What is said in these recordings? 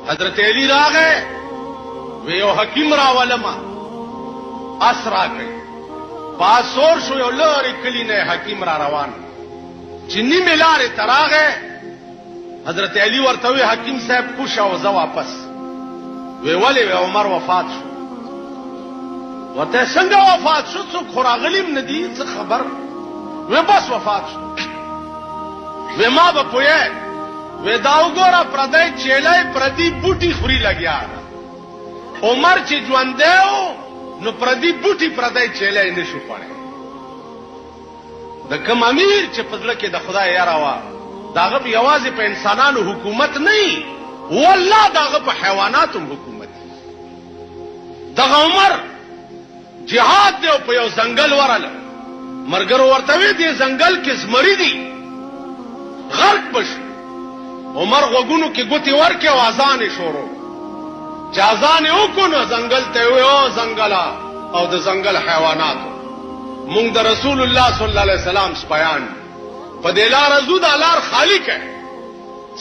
حضرت علی راغه وی یو حکیم راولما اسرا کوي پاسور شو یو لوري کلی نه حکیم را روان چنی ملاره تراغه حضرت علی ورته وی حکیم صاحب پوښا او زه واپس وی ولی وی عمر وفات شو ورته څنګه وفات شو څوک خراغلیم ندی څه خبر وی بس وفات شو وی ما به پوهه وی دا وګوره پردی چیلای پردی بوټي خوري لګیا عمر چې ژوند دیو نو پردی بوټي پردی چیلای نشو خوړی د کوم امیر چې پزړه کې د خدای یاره وا داغه په یوازې په انسانانو حکومت نه والله داغه په حیواناتو حکومت دغه عمر جهاد دی په یو ځنګل وراله مرګر ورته وی دی ځنګل کې زمری دی غرق بش عمر غوګونو کې ګوتی ورکه او اذان شروع چې اذان وکړو ځنګل ته ویو ځنګلا او د ځنګل حیواناتو مونږ د رسول الله صلی الله علیه وسلم بیان په دې لار زو د لار خالق ہے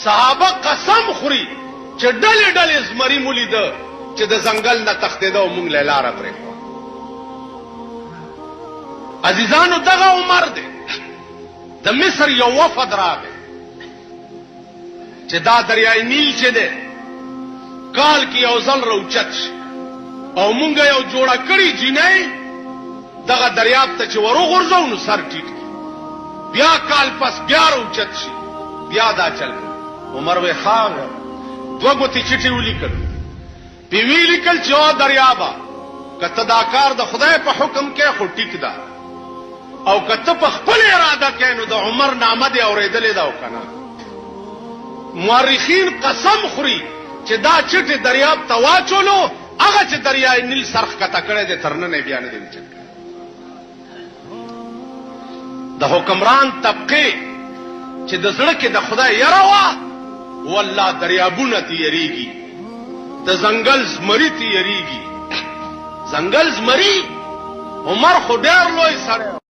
صحابه قسم خوري چې ډلې ډلې زمری مولید چې د ځنګل نه تختیدو مونږ له لار پرې عزیزانو دغه عمر دی د مصر یو وفد راغی چې دا دریای نیل چې دی کال کې یو ځل روچت شي او مونږ یو جوړه کړی جینۍ دغه دریاب ته چې ورو غورځو نو سر ټیټ بیا کال پس بیا روچت شي بیا دا چل عمر وی خاغ دو ګوتی چټي ولیکل پی ویلیکل چې او دریابا کته دا کار د خدای په حکم کې خو ټیک ده او کته په خپل اراده کې نو د عمر نامه دی اورېدلې دا وکنه مورخین قسم خوري چې دا چټي دریاب ته واچولو هغه چې دریای نیل سرخ کته کړی د ترنه بیا نه دی وچت د حکمران طبقه چې د زړه کې د خدای یره وا والله دریابونه تیریږي د ځنګل زمری تیریږي ځنګل زمری عمر خو ډېر لوی سره